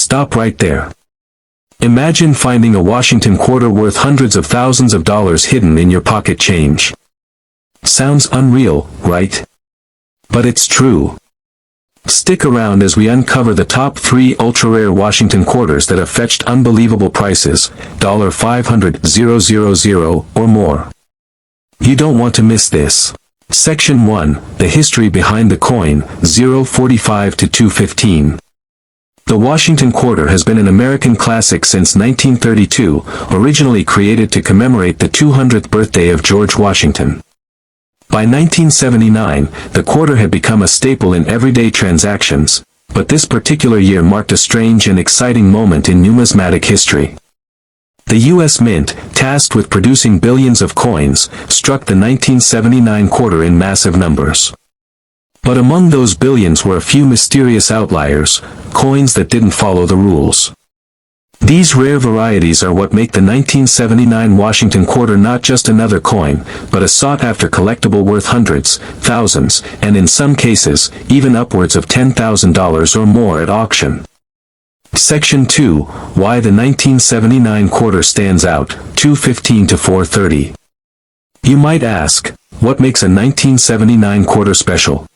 Stop right there. Imagine finding a Washington quarter worth hundreds of thousands of dollars hidden in your pocket change. Sounds unreal, right? But it's true. Stick around as we uncover the top 3 ultra-rare Washington quarters that have fetched unbelievable prices, $500,000 or more. You don't want to miss this. Section 1, The History Behind the Coin, 045 to 215. The Washington quarter has been an American classic since 1932, originally created to commemorate the 200th birthday of George Washington. By 1979, the quarter had become a staple in everyday transactions, but this particular year marked a strange and exciting moment in numismatic history. The U.S. Mint, tasked with producing billions of coins, struck the 1979 quarter in massive numbers. But among those billions were a few mysterious outliers, coins that didn't follow the rules. These rare varieties are what make the 1979 Washington quarter not just another coin, but a sought-after collectible worth hundreds, thousands, and in some cases, even upwards of $10,000 or more at auction. Section 2, Why the 1979 quarter stands out, 215 to 430. You might ask, what makes a 1979 quarter special?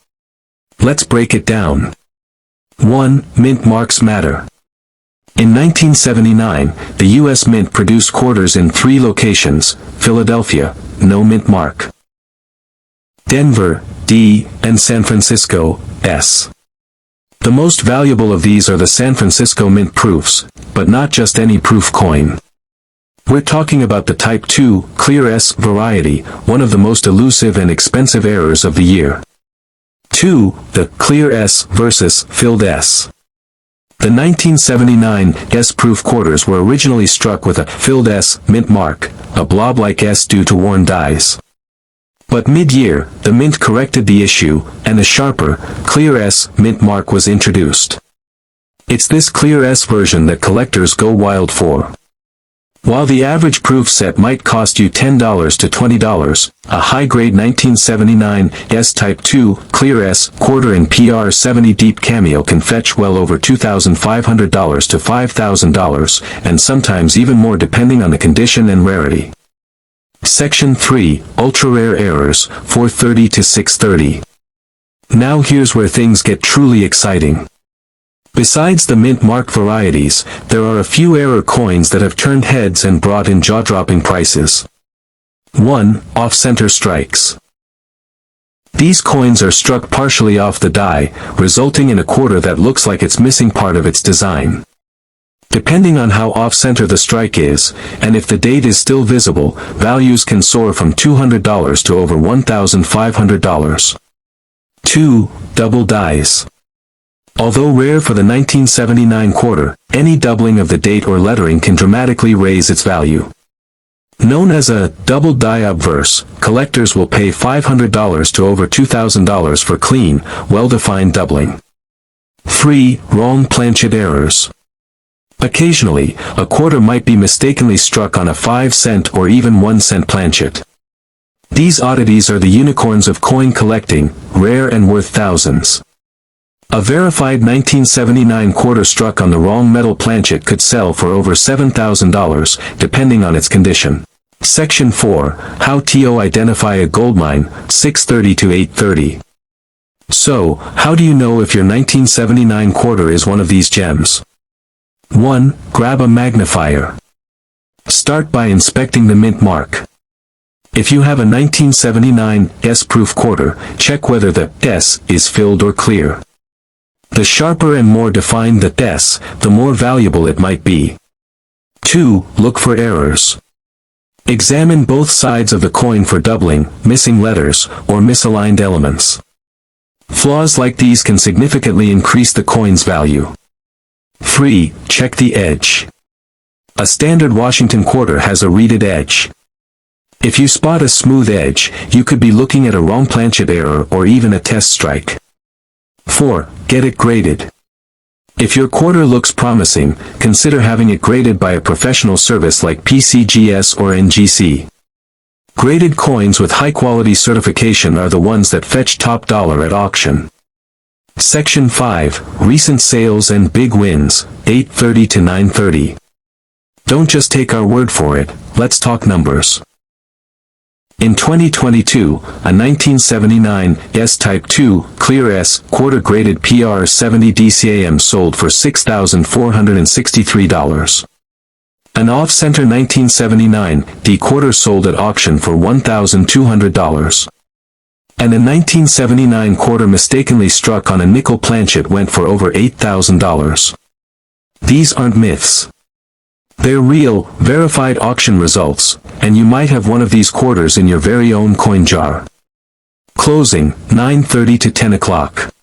Let's break it down. 1. Mint marks matter. In 1979, the U.S. Mint produced quarters in 3 locations: Philadelphia, no mint mark; Denver, D, and San Francisco, S. The most valuable of these are the San Francisco Mint proofs, but not just any proof coin. We're talking about the Type 2, Clear S variety, one of the most elusive and expensive errors of the year. 2. The Clear S versus Filled S. The 1979 S-proof quarters were originally struck with a filled S mint mark, a blob-like S due to worn dies. But mid-year, the Mint corrected the issue, and a sharper, Clear S mint mark was introduced. It's this Clear S version that collectors go wild for. While the average proof set might cost you $10 to $20, a high-grade 1979 S Type 2 Clear S quarter in PR70 Deep Cameo can fetch well over $2,500 to $5,000, and sometimes even more depending on the condition and rarity. Section 3, Ultra-Rare Errors, 430 to 630. Now here's where things get truly exciting. Besides the mint-marked varieties, there are a few error coins that have turned heads and brought in jaw-dropping prices. 1. Off-center strikes. These coins are struck partially off the die, resulting in a quarter that looks like it's missing part of its design. Depending on how off-center the strike is, and if the date is still visible, values can soar from $200 to over $1,500. 2. Double dies. Although rare for the 1979 quarter, any doubling of the date or lettering can dramatically raise its value. Known as a double die obverse, collectors will pay $500 to over $2,000 for clean, well-defined doubling. 3. Wrong planchet errors. Occasionally, a quarter might be mistakenly struck on a 5-cent or even 1-cent planchet. These oddities are the unicorns of coin collecting, rare and worth thousands. A verified 1979 quarter struck on the wrong metal planchet could sell for over $7,000, depending on its condition. Section 4, How to Identify a Goldmine, 630 to 830. So, how do you know if your 1979 quarter is one of these gems? 1. Grab a magnifier. Start by inspecting the mint mark. If you have a 1979 S-proof quarter, check whether the S is filled or clear. The sharper and more defined the S, the more valuable it might be. 2. Look for errors. Examine both sides of the coin for doubling, missing letters, or misaligned elements. Flaws like these can significantly increase the coin's value. 3. Check the edge. A standard Washington quarter has a reeded edge. If you spot a smooth edge, you could be looking at a wrong planchet error or even a test strike. 4. Get it graded. If your quarter looks promising, consider having it graded by a professional service like PCGS or NGC. Graded coins with high-quality certification are the ones that fetch top dollar at auction. Section 5, Recent Sales and Big Wins, 8:30 to 9:30. Don't just take our word for it, let's talk numbers. In 2022, a 1979 S-Type 2 Clear S quarter-graded PR70 DCAM sold for $6,463. An off-center 1979 D quarter sold at auction for $1,200. And a 1979 quarter mistakenly struck on a nickel planchet went for over $8,000. These aren't myths. They're real, verified auction results, and you might have one of these quarters in your very own coin jar. Closing, 9:30 to 10 o'clock.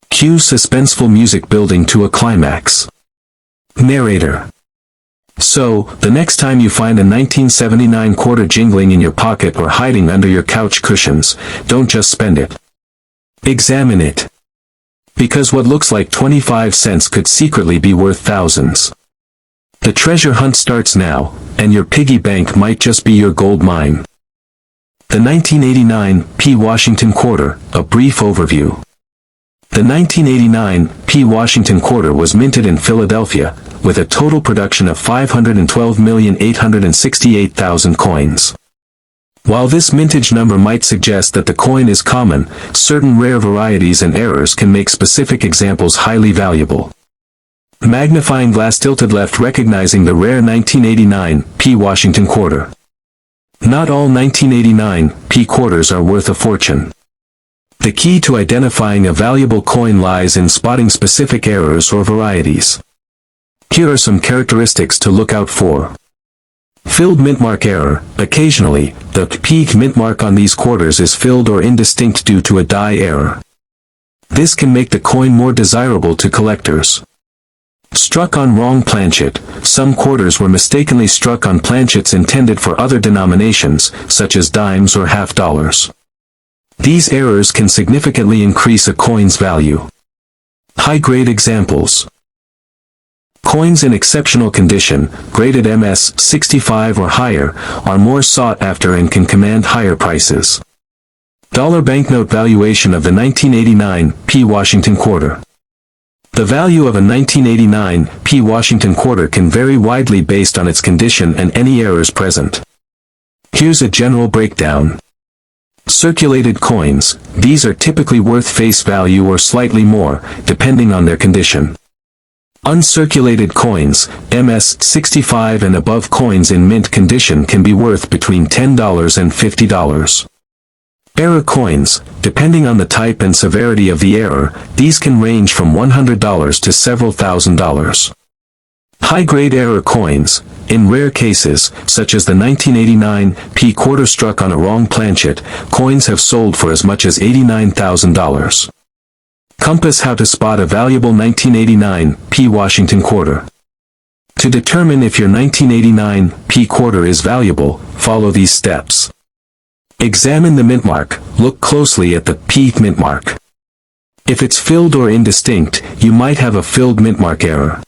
Cue suspenseful music building to a climax. Narrator. So, the next time you find a 1979 quarter jingling in your pocket or hiding under your couch cushions, don't just spend it. Examine it. Because what looks like 25 cents could secretly be worth thousands. The treasure hunt starts now, and your piggy bank might just be your gold mine. The 1989 P. Washington Quarter, a brief overview. The 1989 P. Washington Quarter was minted in Philadelphia, with a total production of 512,868,000 coins. While this mintage number might suggest that the coin is common, certain rare varieties and errors can make specific examples highly valuable. Magnifying glass tilted left, recognizing the rare 1989 P. Washington Quarter. Not all 1989 P. quarters are worth a fortune. The key to identifying a valuable coin lies in spotting specific errors or varieties. Here are some characteristics to look out for. Filled mintmark error. Occasionally, the P mintmark on these quarters is filled or indistinct due to a die error. This can make the coin more desirable to collectors. Struck on wrong planchet. Some quarters were mistakenly struck on planchets intended for other denominations, such as dimes or half dollars. These errors can significantly increase a coin's value. High-grade examples. Coins in exceptional condition, graded MS 65 or higher, are more sought after and can command higher prices. Dollar banknote valuation of the 1989 P. Washington Quarter. The value of a 1989 P. Washington Quarter can vary widely based on its condition and any errors present. Here's a general breakdown. Circulated coins. These are typically worth face value or slightly more, depending on their condition. Uncirculated coins, MS 65 and above coins in mint condition can be worth between $10 and $50. Error coins. Depending on the type and severity of the error, these can range from $100 to several $1,000s. High-grade error coins. In rare cases, such as the 1989 P. quarter struck on a wrong planchet, coins have sold for as much as $89,000. Compass: how to spot a valuable 1989 P. Washington Quarter. To determine if your 1989 P. quarter is valuable, follow these steps. Examine the mintmark. Look closely at the P mintmark. If it's filled or indistinct, you might have a filled mintmark error.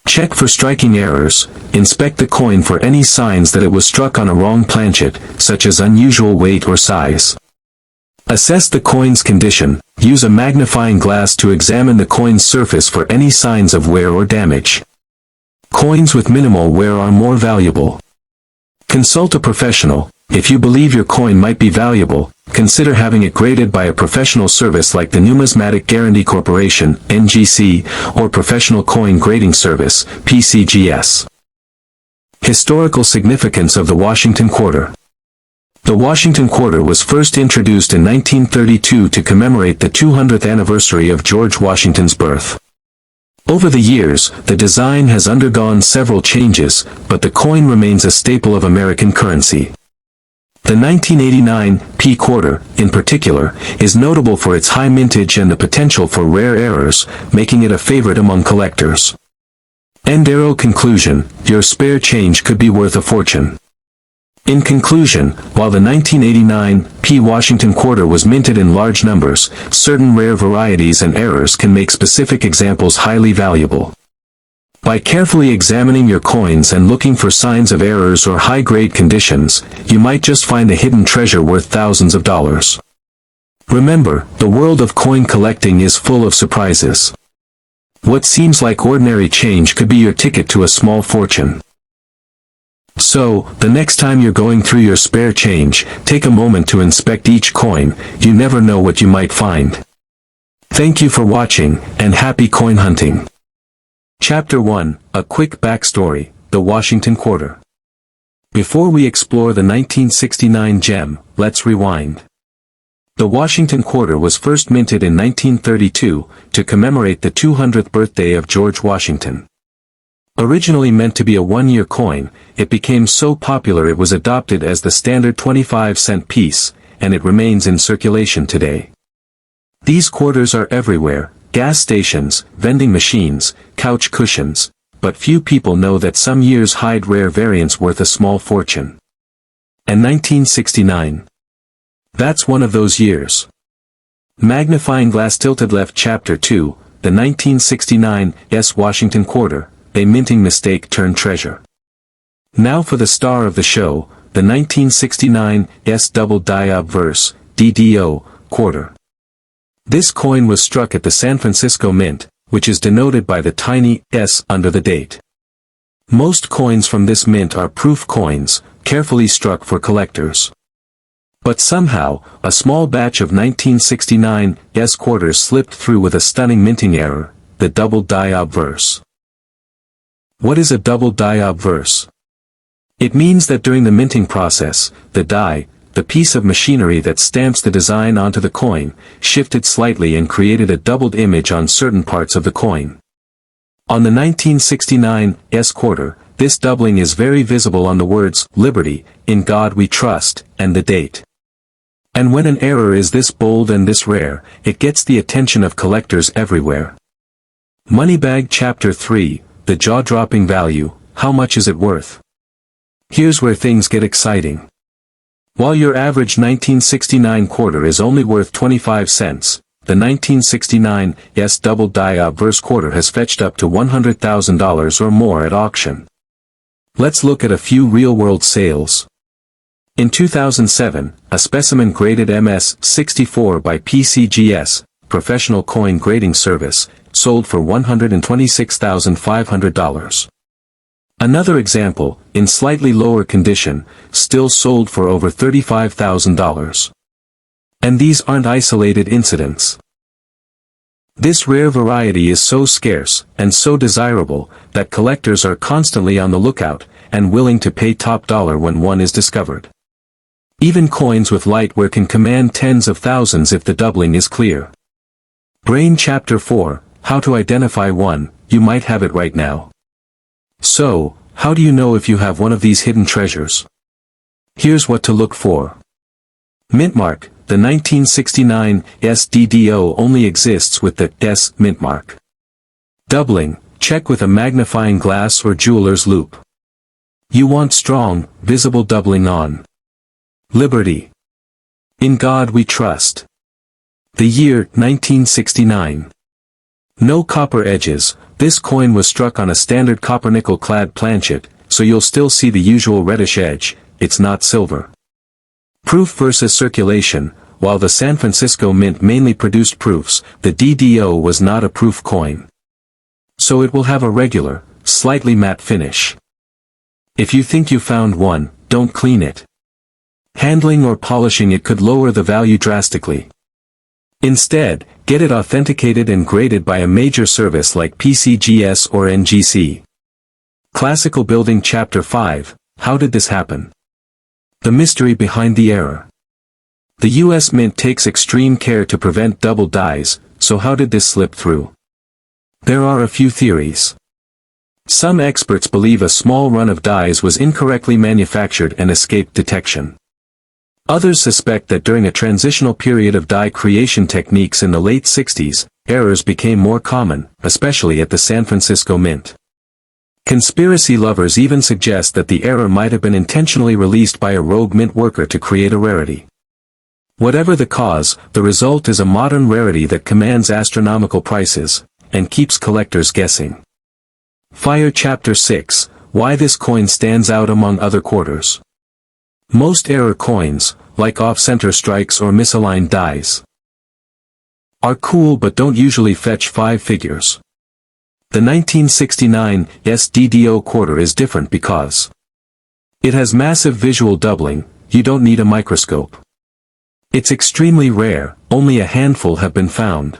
Check for striking errors. Inspect the coin for any signs that it was struck on a wrong planchet, such as unusual weight or size. Assess the coin's condition. Use a magnifying glass to examine the coin's surface for any signs of wear or damage. Coins with minimal wear are more valuable. Consult a professional. If you believe your coin might be valuable, consider having it graded by a professional service like the Numismatic Guarantee Corporation, NGC, or Professional Coin Grading Service, PCGS. Historical significance of the Washington Quarter. The Washington Quarter was first introduced in 1932 to commemorate the 200th anniversary of George Washington's birth. Over the years, the design has undergone several changes, but the coin remains a staple of American currency. The 1989 P. Quarter, in particular, is notable for its high mintage and the potential for rare errors, making it a favorite among collectors. End arrow. Conclusion: your spare change could be worth a fortune. In conclusion, while the 1989 P. Washington Quarter was minted in large numbers, certain rare varieties and errors can make specific examples highly valuable. By carefully examining your coins and looking for signs of errors or high-grade conditions, you might just find a hidden treasure worth thousands of dollars. Remember, the world of coin collecting is full of surprises. What seems like ordinary change could be your ticket to a small fortune. So, the next time you're going through your spare change, take a moment to inspect each coin. You never know what you might find. Thank you for watching, and happy coin hunting. Chapter 1, A Quick Backstory, The Washington Quarter. Before we explore the 1969 gem, let's rewind. The Washington Quarter was first minted in 1932, to commemorate the 200th birthday of George Washington. Originally meant to be a one-year coin, it became so popular it was adopted as the standard 25-cent piece, and it remains in circulation today. These quarters are everywhere: gas stations, vending machines, couch cushions, but few people know that some years hide rare variants worth a small fortune. And 1969. That's one of those years. Magnifying glass tilted left. Chapter 2, the 1969 Washington Quarter, a minting mistake turned treasure. Now for the star of the show, the 1969 double die Obverse, DDO, quarter. This coin was struck at the San Francisco Mint, which is denoted by the tiny S under the date. Most coins from this mint are proof coins, carefully struck for collectors. But somehow, a small batch of 1969 quarters slipped through with a stunning minting error, the double die Obverse. What is a double die Obverse? It means that during the minting process, the die, the piece of machinery that stamps the design onto the coin, shifted slightly and created a doubled image on certain parts of the coin. On the 1969 quarter, this doubling is very visible on the words, "Liberty, in God we trust," and the date. And when an error is this bold and this rare, it gets the attention of collectors everywhere. Moneybag. Chapter 3, The Jaw-Dropping Value, How Much Is It Worth? Here's where things get exciting. While your average 1969 quarter is only worth 25 cents, the 1969 double die Obverse quarter has fetched up to $100,000 or more at auction. Let's look at a few real-world sales. In 2007, a specimen graded MS-64 by PCGS, Professional Coin Grading Service, sold for $126,500. Another example, in slightly lower condition, still sold for over $35,000. And these aren't isolated incidents. This rare variety is so scarce, and so desirable, that collectors are constantly on the lookout, and willing to pay top dollar when one is discovered. Even coins with light wear can command tens of thousands if the doubling is clear. Brain. Chapter 4, How to Identify One. You might have it right now. So, how do you know if you have one of these hidden treasures? Here's what to look for. Mint mark. The 1969 DDO only exists with the S mint mark. Doubling. Check with a magnifying glass or jeweler's loupe. You want strong, visible doubling on. Liberty. In God we trust. The year, 1969. No copper edges. This coin was struck on a standard copper-nickel clad planchet, so you'll still see the usual reddish edge. It's not silver. Proof versus circulation. While the San Francisco Mint mainly produced proofs, the DDO was not a proof coin. So it will have a regular, slightly matte finish. If you think you found one, don't clean it. Handling or polishing it could lower the value drastically. Instead, get it authenticated and graded by a major service like PCGS or NGC. Classical Building. Chapter 5, How did this happen? The mystery behind the error. The U.S. Mint takes extreme care to prevent double dies, so how did this slip through? There are a few theories. Some experts believe a small run of dies was incorrectly manufactured and escaped detection. Others suspect that during a transitional period of die creation techniques in the late 60s, errors became more common, especially at the San Francisco Mint. Conspiracy lovers even suggest that the error might have been intentionally released by a rogue mint worker to create a rarity. Whatever the cause, the result is a modern rarity that commands astronomical prices, and keeps collectors guessing. Fire. Chapter 6, Why this coin stands out among other quarters. Most error coins, like off-center strikes or misaligned dies, are cool but don't usually fetch 5 figures. The 1969 SDDO quarter is different because it has massive visual doubling. You don't need a microscope. It's extremely rare, only a handful have been found.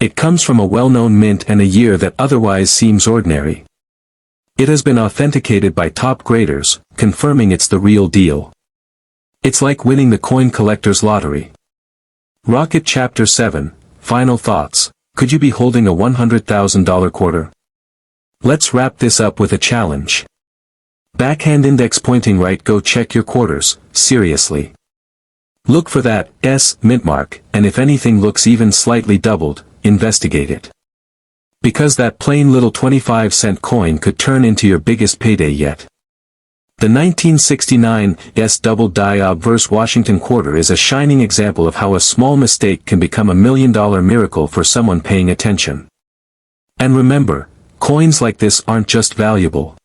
It comes from a well-known mint and a year that otherwise seems ordinary. It has been authenticated by top graders, confirming it's the real deal. It's like winning the coin collector's lottery. Rocket Chapter 7, Final Thoughts. Could you be holding a $100,000 quarter? Let's wrap this up with a challenge. Backhand index pointing right, go check your quarters, seriously. Look for that S mint mark, and if anything looks even slightly doubled, investigate it. Because that plain little 25-cent coin could turn into your biggest payday yet. The 1969 S double die Obverse Washington quarter is a shining example of how a small mistake can become a $1 million miracle for someone paying attention. And remember, coins like this aren't just valuable.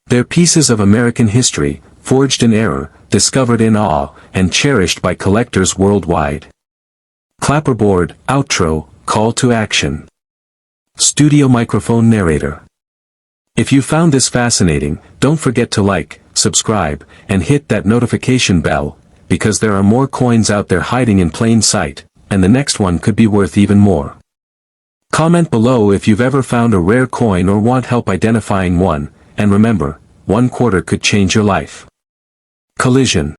They're pieces of American history, forged in error, discovered in awe, and cherished by collectors worldwide. Clapperboard, outro, call to action. Studio microphone narrator. If you found this fascinating, don't forget to like, subscribe, and hit that notification bell, because there are more coins out there hiding in plain sight, and the next one could be worth even more. Comment below if you've ever found a rare coin or want help identifying one, and remember, one quarter could change your life. Collision.